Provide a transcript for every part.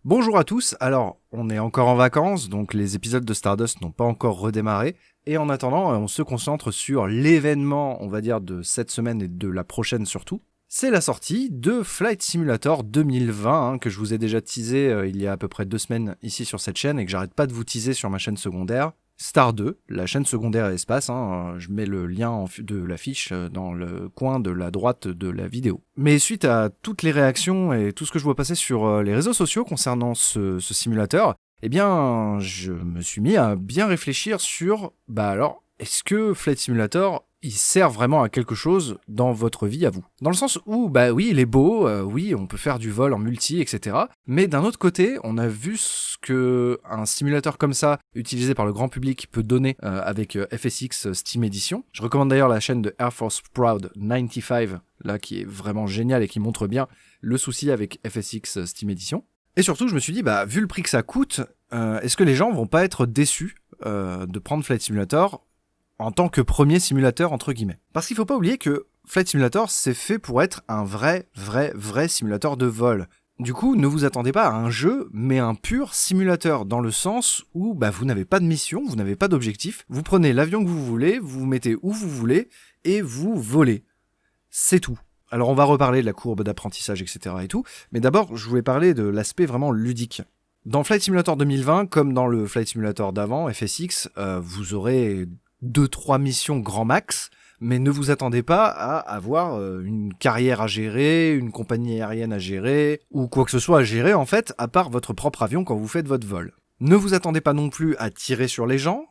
Bonjour à tous, alors on est encore en vacances, donc les épisodes de Stardust n'ont pas encore redémarré, et en attendant on se concentre sur l'événement, on va dire, de cette semaine et de la prochaine surtout. C'est la sortie de Flight Simulator 2020, que je vous ai déjà teasé il y a à peu près 2 semaines ici sur cette chaîne, et que j'arrête pas de vous teaser sur ma chaîne secondaire. Star 2, la chaîne secondaire et espace, je mets le lien de l'affiche dans le coin de la droite de la vidéo. Mais suite à toutes les réactions et tout ce que je vois passer sur les réseaux sociaux concernant ce simulateur, eh bien, je me suis mis à bien réfléchir sur, est-ce que Flight Simulator, il sert vraiment à quelque chose dans votre vie à vous? Dans le sens où, oui, il est beau, oui, on peut faire du vol en multi, etc. Mais d'un autre côté, on a vu ce que un simulateur comme ça, utilisé par le grand public, peut donner avec FSX Steam Edition. Je recommande d'ailleurs la chaîne de Air Force Proud 95, là, qui est vraiment géniale et qui montre bien le souci avec FSX Steam Edition. Et surtout, je me suis dit, vu le prix que ça coûte, est-ce que les gens vont pas être déçus de prendre Flight Simulator en tant que premier simulateur, entre guillemets? Parce qu'il faut pas oublier que Flight Simulator, c'est fait pour être un vrai simulateur de vol. Du coup, ne vous attendez pas à un jeu, mais un pur simulateur, dans le sens où vous n'avez pas de mission, vous n'avez pas d'objectif, vous prenez l'avion que vous voulez, vous vous mettez où vous voulez, et vous volez. C'est tout. Alors on va reparler de la courbe d'apprentissage, etc. et tout, mais d'abord, je voulais parler de l'aspect vraiment ludique. Dans Flight Simulator 2020, comme dans le Flight Simulator d'avant, FSX, vous aurez 2-3 missions grand max, mais ne vous attendez pas à avoir une carrière à gérer, une compagnie aérienne à gérer, ou quoi que ce soit à gérer en fait, à part votre propre avion quand vous faites votre vol. Ne vous attendez pas non plus à tirer sur les gens,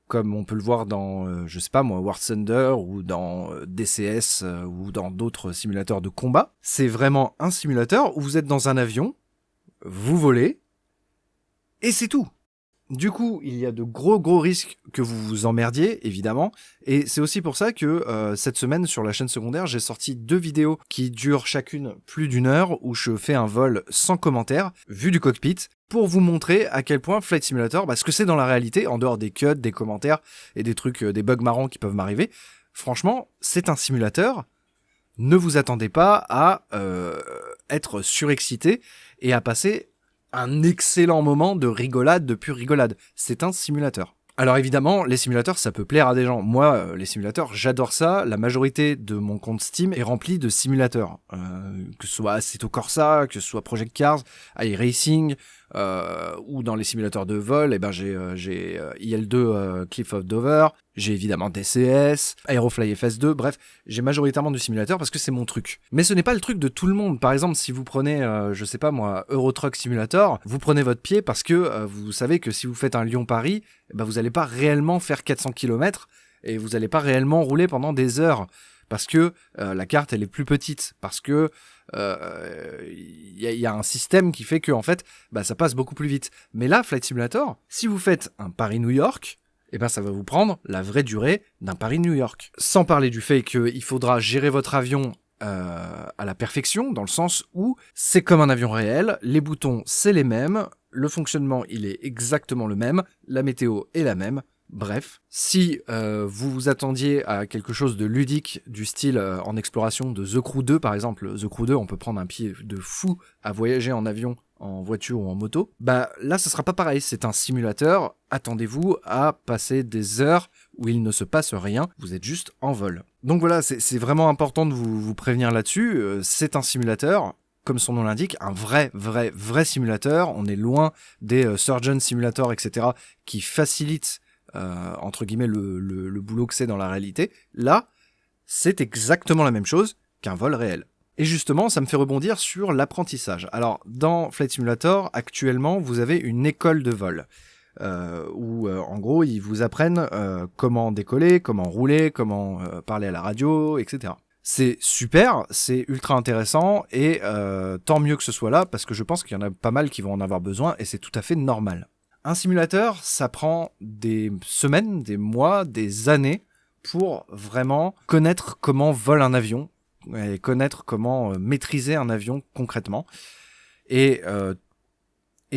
comme on peut le voir dans, War Thunder, ou dans DCS, ou dans d'autres simulateurs de combat. C'est vraiment un simulateur où vous êtes dans un avion, vous volez, et c'est tout. Du coup, il y a de gros risques que vous vous emmerdiez, évidemment, et c'est aussi pour ça que cette semaine, sur la chaîne secondaire, j'ai sorti 2 vidéos qui durent chacune plus d'1 heure, où je fais un vol sans commentaire, vu du cockpit, pour vous montrer à quel point Flight Simulator, ce que c'est dans la réalité, en dehors des cuts, des commentaires, et des trucs, des bugs marrants qui peuvent m'arriver. Franchement, c'est un simulateur. Ne vous attendez pas à être surexcité et à passer un excellent moment de rigolade, de pure rigolade. C'est un simulateur. Alors évidemment, les simulateurs, ça peut plaire à des gens. Moi, les simulateurs, j'adore ça. La majorité de mon compte Steam est rempli de simulateurs. Que ce soit Assetto Corsa, que ce soit Project Cars, iRacing, ou dans les simulateurs de vol, j'ai IL2 Cliff of Dover, j'ai évidemment DCS, Aerofly FS2, bref, j'ai majoritairement du simulateur parce que c'est mon truc. Mais ce n'est pas le truc de tout le monde. Par exemple, si vous prenez, Euro Truck Simulator, vous prenez votre pied parce que vous savez que si vous faites un Lyon-Paris, vous n'allez pas réellement faire 400 km et vous n'allez pas réellement rouler pendant des heures. Parce que la carte, elle est plus petite. Parce que y a un système qui fait que, en fait, ça passe beaucoup plus vite. Mais là, Flight Simulator, si vous faites un Paris-New York, ça va vous prendre la vraie durée d'un Paris-New York. Sans parler du fait qu'il faudra gérer votre avion à la perfection, dans le sens où c'est comme un avion réel, les boutons, c'est les mêmes, le fonctionnement, il est exactement le même, la météo est la même. Bref, si vous vous attendiez à quelque chose de ludique du style en exploration de The Crew 2 par exemple, The Crew 2 on peut prendre un pied de fou à voyager en avion, en voiture ou en moto, là ce sera pas pareil, c'est un simulateur, attendez-vous à passer des heures où il ne se passe rien, vous êtes juste en vol. Donc voilà, c'est vraiment important de vous prévenir là-dessus, c'est un simulateur, comme son nom l'indique, un vrai simulateur, on est loin des Surgeon Simulator, etc., qui facilitent entre guillemets le boulot que c'est dans la réalité. Là, c'est exactement la même chose qu'un vol réel. Et justement, ça me fait rebondir sur l'apprentissage. Alors, dans Flight Simulator, actuellement, vous avez une école de vol. Où, en gros, ils vous apprennent comment décoller, comment rouler, comment parler à la radio, etc. C'est super, c'est ultra intéressant, et tant mieux que ce soit là, parce que je pense qu'il y en a pas mal qui vont en avoir besoin, et c'est tout à fait normal. Un simulateur, ça prend des semaines, des mois, des années pour vraiment connaître comment vole un avion et connaître comment maîtriser un avion concrètement. Et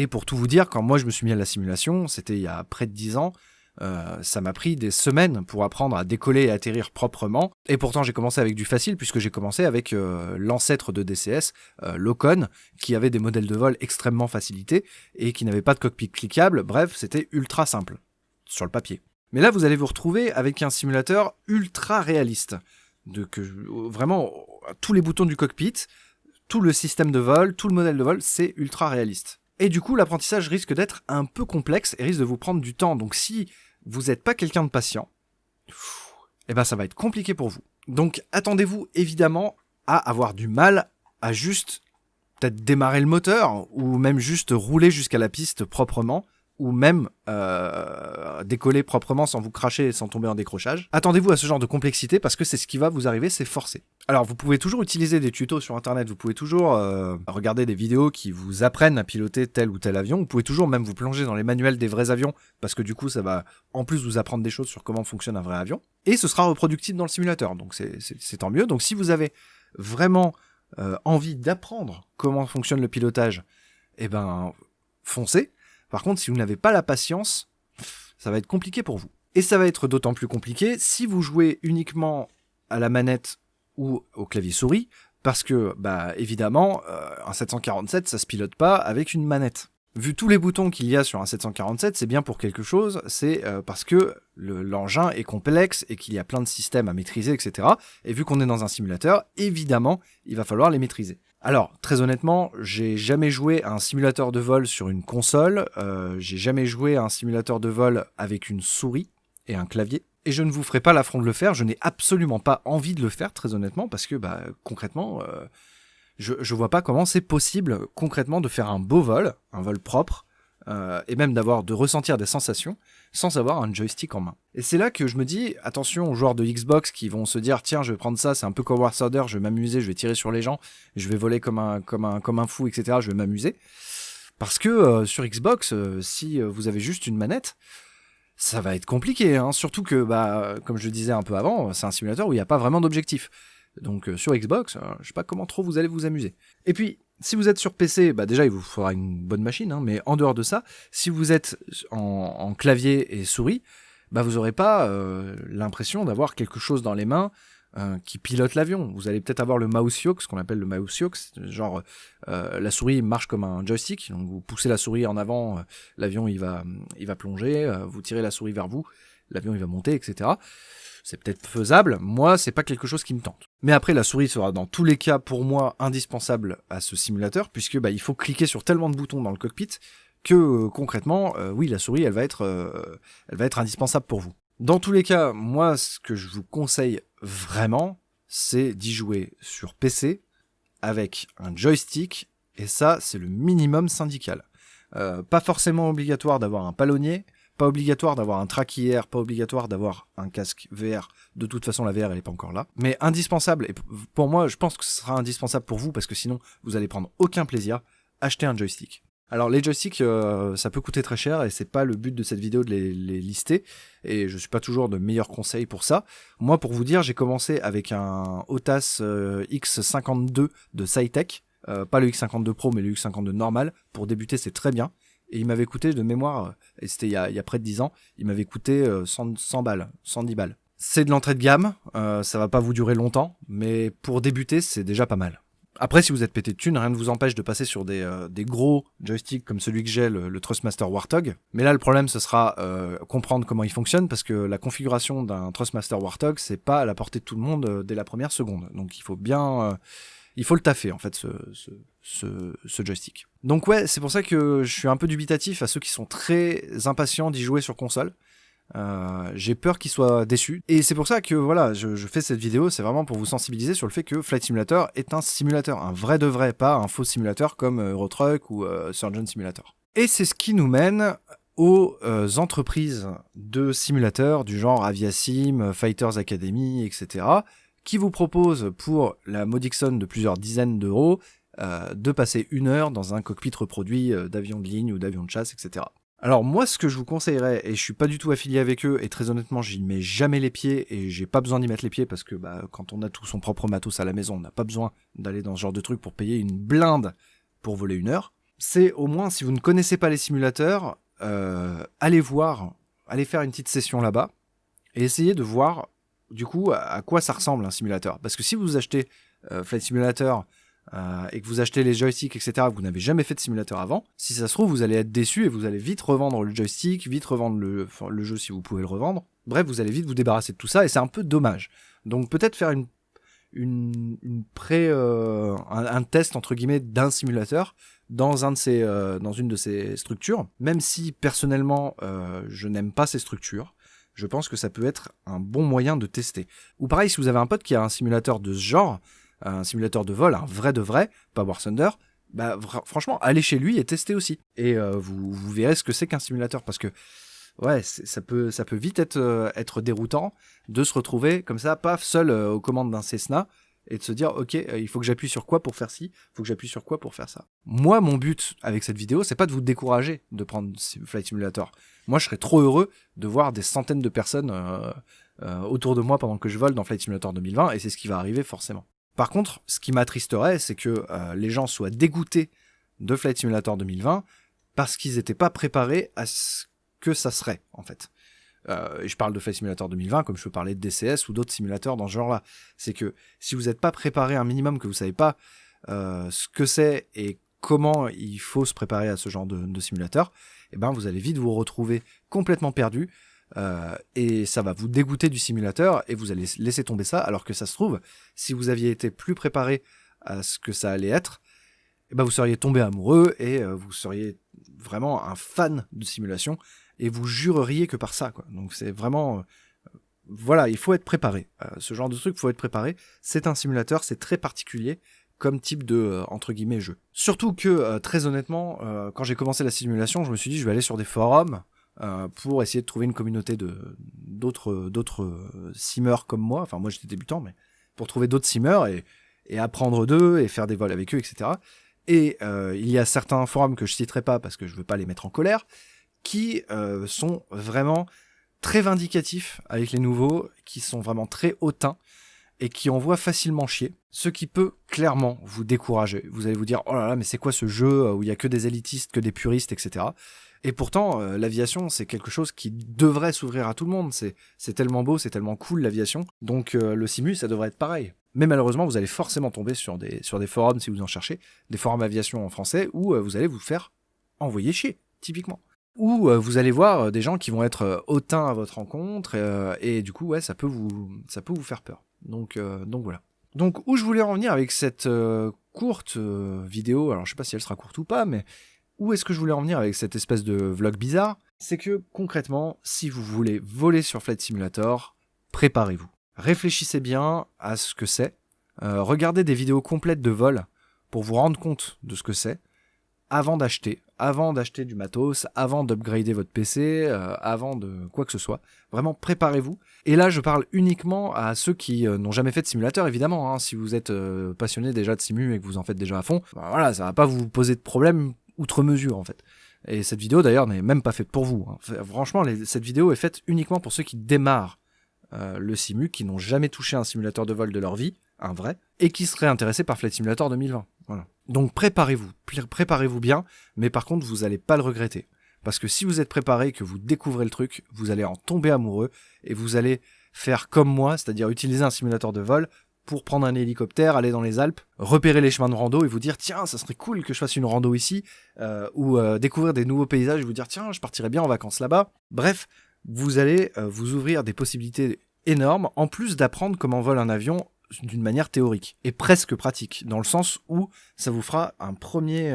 pour tout vous dire, quand moi je me suis mis à la simulation, c'était il y a près de 10 ans, Ça m'a pris des semaines pour apprendre à décoller et atterrir proprement. Et pourtant, j'ai commencé avec du facile, puisque j'ai commencé avec l'ancêtre de DCS, l'Ocon, qui avait des modèles de vol extrêmement facilités et qui n'avait pas de cockpit cliquable. Bref, c'était ultra simple, sur le papier. Mais là, vous allez vous retrouver avec un simulateur ultra réaliste. Vraiment, tous les boutons du cockpit, tout le système de vol, tout le modèle de vol, c'est ultra réaliste. Et du coup, l'apprentissage risque d'être un peu complexe et risque de vous prendre du temps. Donc si vous n'êtes pas quelqu'un de patient, eh ben ça va être compliqué pour vous. Donc attendez-vous évidemment à avoir du mal à juste peut-être démarrer le moteur, ou même juste rouler jusqu'à la piste proprement, ou même décoller proprement sans vous cracher et sans tomber en décrochage. Attendez-vous à ce genre de complexité parce que c'est ce qui va vous arriver, c'est forcé. Alors vous pouvez toujours utiliser des tutos sur internet, vous pouvez toujours regarder des vidéos qui vous apprennent à piloter tel ou tel avion, vous pouvez toujours même vous plonger dans les manuels des vrais avions, parce que du coup ça va en plus vous apprendre des choses sur comment fonctionne un vrai avion, et ce sera reproductible dans le simulateur, donc c'est tant mieux. Donc si vous avez vraiment envie d'apprendre comment fonctionne le pilotage, eh ben foncez. Par contre, si vous n'avez pas la patience, ça va être compliqué pour vous. Et ça va être d'autant plus compliqué si vous jouez uniquement à la manette ou au clavier souris, parce que, évidemment, un 747, ça se pilote pas avec une manette. Vu tous les boutons qu'il y a sur un 747, c'est bien pour quelque chose, c'est parce que l'engin est complexe et qu'il y a plein de systèmes à maîtriser, etc. Et vu qu'on est dans un simulateur, évidemment, il va falloir les maîtriser. Alors, très honnêtement, j'ai jamais joué à un simulateur de vol sur une console, j'ai jamais joué à un simulateur de vol avec une souris et un clavier, et je ne vous ferai pas l'affront de le faire, je n'ai absolument pas envie de le faire, très honnêtement, parce que, concrètement, je vois pas comment c'est possible, concrètement, de faire un beau vol, un vol propre, et même de ressentir des sensations, sans avoir un joystick en main. Et c'est là que je me dis, attention aux joueurs de Xbox qui vont se dire, tiens, je vais prendre ça, c'est un peu comme War Thunder, je vais m'amuser, je vais tirer sur les gens, je vais voler comme un fou, etc., je vais m'amuser. Parce que sur Xbox, si vous avez juste une manette, ça va être compliqué, hein. Surtout que, comme je le disais un peu avant, c'est un simulateur où il n'y a pas vraiment d'objectif. Donc sur Xbox, je sais pas comment trop vous allez vous amuser. Et puis, si vous êtes sur PC, déjà il vous faudra une bonne machine, hein, mais en dehors de ça, si vous êtes en clavier et souris, vous aurez pas l'impression d'avoir quelque chose dans les mains qui pilote l'avion. Vous allez peut-être avoir le mouse yoke, ce qu'on appelle le mouse yoke, genre la souris marche comme un joystick, donc vous poussez la souris en avant, l'avion il va plonger, vous tirez la souris vers vous, l'avion il va monter, etc. C'est peut-être faisable, moi c'est pas quelque chose qui me tente. Mais après la souris sera dans tous les cas pour moi indispensable à ce simulateur, puisque il faut cliquer sur tellement de boutons dans le cockpit que concrètement, oui la souris elle va être indispensable pour vous. Dans tous les cas, moi ce que je vous conseille vraiment, c'est d'y jouer sur PC avec un joystick, et ça c'est le minimum syndical. Pas forcément obligatoire d'avoir un palonnier, pas obligatoire d'avoir un track-IR, pas obligatoire d'avoir un casque VR. De toute façon, la VR, elle est pas encore là. Mais indispensable, et pour moi, je pense que ce sera indispensable pour vous, parce que sinon, vous allez prendre aucun plaisir. Achetez un joystick. Alors, les joysticks, ça peut coûter très cher, et c'est pas le but de cette vidéo de les lister, et je suis pas toujours de meilleurs conseils pour ça. Moi, pour vous dire, j'ai commencé avec un OTAS X52 de Cytec, pas le X52 Pro, mais le X52 normal. Pour débuter, c'est très bien. Et il m'avait coûté de mémoire, et c'était il y a près de 10 ans, il m'avait coûté 100 balles, 110 balles. C'est de l'entrée de gamme, ça va pas vous durer longtemps, mais pour débuter, c'est déjà pas mal. Après, si vous êtes pété de thunes, rien ne vous empêche de passer sur des gros joysticks comme celui que j'ai, le Thrustmaster Warthog. Mais là, le problème, ce sera comprendre comment il fonctionne, parce que la configuration d'un Thrustmaster Warthog, c'est pas à la portée de tout le monde dès la première seconde. Donc il faut bien... il faut le taffer, en fait, ce joystick. Donc ouais, c'est pour ça que je suis un peu dubitatif à ceux qui sont très impatients d'y jouer sur console. J'ai peur qu'ils soient déçus. Et c'est pour ça que voilà, je fais cette vidéo, c'est vraiment pour vous sensibiliser sur le fait que Flight Simulator est un simulateur, un vrai de vrai, pas un faux simulateur comme Eurotruck ou Surgeon Simulator. Et c'est ce qui nous mène aux entreprises de simulateurs du genre Aviasim, Fighters Academy, etc., qui vous proposent pour la modique somme de plusieurs dizaines d'euros de passer 1 heure dans un cockpit reproduit d'avion de ligne ou d'avion de chasse, etc. Alors moi, ce que je vous conseillerais, et je suis pas du tout affilié avec eux, et très honnêtement, j'y mets jamais les pieds, et j'ai pas besoin d'y mettre les pieds, parce que quand on a tout son propre matos à la maison, on n'a pas besoin d'aller dans ce genre de truc pour payer une blinde pour voler 1 heure. C'est au moins, si vous ne connaissez pas les simulateurs, allez allez faire une petite session là-bas et essayez de voir du coup à quoi ça ressemble un simulateur. Parce que si vous achetez Flight Simulator et que vous achetez les joysticks, etc., vous n'avez jamais fait de simulateur avant, si ça se trouve, vous allez être déçu et vous allez vite revendre le joystick, vite revendre le jeu si vous pouvez le revendre. Bref, vous allez vite vous débarrasser de tout ça et c'est un peu dommage. Donc peut-être faire un test entre guillemets d'un simulateur dans une de ces structures, même si personnellement je n'aime pas ces structures. Je pense que ça peut être un bon moyen de tester. Ou pareil, si vous avez un pote qui a un simulateur de ce genre, un simulateur de vol, un vrai de vrai, pas War Thunder, bah franchement, allez chez lui et testez aussi. Et vous verrez ce que c'est qu'un simulateur, parce que ouais, ça peut vite être déroutant de se retrouver comme ça, paf, seul aux commandes d'un Cessna, et de se dire, ok, il faut que j'appuie sur quoi pour faire ci, il faut que j'appuie sur quoi pour faire ça. Moi, mon but avec cette vidéo, c'est pas de vous décourager de prendre Flight Simulator. Moi, je serais trop heureux de voir des centaines de personnes autour de moi pendant que je vole dans Flight Simulator 2020, et c'est ce qui va arriver forcément. Par contre, ce qui m'attristerait, c'est que les gens soient dégoûtés de Flight Simulator 2020 parce qu'ils n'étaient pas préparés à ce que ça serait, en fait. Et je parle de Flight Simulator 2020 comme je peux parler de DCS ou d'autres simulateurs dans ce genre-là. C'est que si vous n'êtes pas préparé un minimum, que vous savez pas ce que c'est et comment il faut se préparer à ce genre de simulateur, eh ben vous allez vite vous retrouver complètement perdu. Et ça va vous dégoûter du simulateur et vous allez laisser tomber ça, alors que ça se trouve, si vous aviez été plus préparé à ce que ça allait être, eh ben vous seriez tombé amoureux et vous seriez vraiment un fan de simulation et vous jureriez que par ça, quoi. Donc c'est vraiment voilà, il faut être préparé. Ce genre de truc, il faut être préparé. C'est un simulateur, c'est très particulier comme type de entre guillemets jeu. Surtout que très honnêtement, quand j'ai commencé la simulation, je me suis dit je vais aller sur des forums pour essayer de trouver une communauté d'autres simmers comme moi. Enfin, moi j'étais débutant, mais pour trouver d'autres simmers et apprendre d'eux et faire des vols avec eux, etc. Et il y a certains forums que je citerai pas parce que je veux pas les mettre en colère, qui sont vraiment très vindicatifs avec les nouveaux, qui sont vraiment très hautains et qui envoient facilement chier, ce qui peut clairement vous décourager. Vous allez vous dire, oh là là, mais c'est quoi ce jeu où il y a que des élitistes, que des puristes, etc. Et pourtant, l'aviation, c'est quelque chose qui devrait s'ouvrir à tout le monde. C'est tellement beau, c'est tellement cool, l'aviation. Donc le simu, ça devrait être pareil. Mais malheureusement, vous allez forcément tomber sur des forums, si vous en cherchez, des forums aviation en français, où vous allez vous faire envoyer chier, typiquement. Ou vous allez voir des gens qui vont être hautains à votre rencontre, et du coup, ouais, ça peut vous faire peur. Donc voilà. Donc où je voulais en venir avec cette courte vidéo, alors je sais pas si elle sera courte ou pas, mais où est-ce que je voulais en venir avec cette espèce de vlog bizarre, c'est que concrètement, si vous voulez voler sur Flight Simulator, préparez-vous. Réfléchissez bien à ce que c'est, regardez des vidéos complètes de vol pour vous rendre compte de ce que c'est, avant d'acheter du matos, avant d'upgrader votre PC, avant de quoi que ce soit. Vraiment, préparez-vous. Et là, je parle uniquement à ceux qui n'ont jamais fait de simulateur, évidemment. Hein. Si vous êtes passionné déjà de simu et que vous en faites déjà à fond, bah voilà, ça va pas vous poser de problème outre mesure, en fait. Et cette vidéo, d'ailleurs, n'est même pas faite pour vous. Hein. Franchement, cette vidéo est faite uniquement pour ceux qui démarrent le simu, qui n'ont jamais touché un simulateur de vol de leur vie, un vrai, et qui seraient intéressés par Flight Simulator 2020. Voilà. Donc préparez-vous bien, mais par contre vous allez pas le regretter. Parce que si vous êtes préparé et que vous découvrez le truc, vous allez en tomber amoureux, et vous allez faire comme moi, c'est-à-dire utiliser un simulateur de vol pour prendre un hélicoptère, aller dans les Alpes, repérer les chemins de rando et vous dire tiens, ça serait cool que je fasse une rando ici, ou découvrir des nouveaux paysages et vous dire tiens, je partirais bien en vacances là-bas. Bref, vous allez vous ouvrir des possibilités énormes, en plus d'apprendre comment vole un avion d'une manière théorique et presque pratique, dans le sens où ça vous fera un premier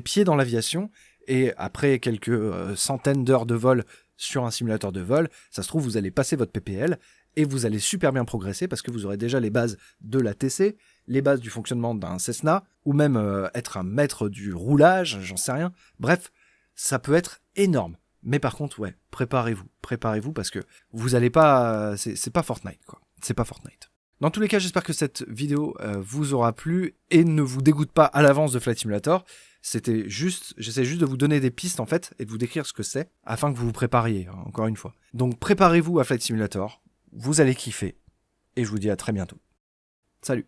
pied dans l'aviation, et après quelques centaines d'heures de vol sur un simulateur de vol, ça se trouve vous allez passer votre PPL et vous allez super bien progresser parce que vous aurez déjà les bases de l'ATC, les bases du fonctionnement d'un Cessna, ou même être un maître du roulage, j'en sais rien. Bref, ça peut être énorme. Mais par contre, ouais, préparez-vous parce que vous allez pas, c'est pas Fortnite, quoi. C'est pas Fortnite. Dans tous les cas, j'espère que cette vidéo vous aura plu et ne vous dégoûte pas à l'avance de Flight Simulator. J'essaie juste de vous donner des pistes en fait et de vous décrire ce que c'est afin que vous vous prépariez, hein, encore une fois. Donc préparez-vous à Flight Simulator, vous allez kiffer et je vous dis à très bientôt. Salut!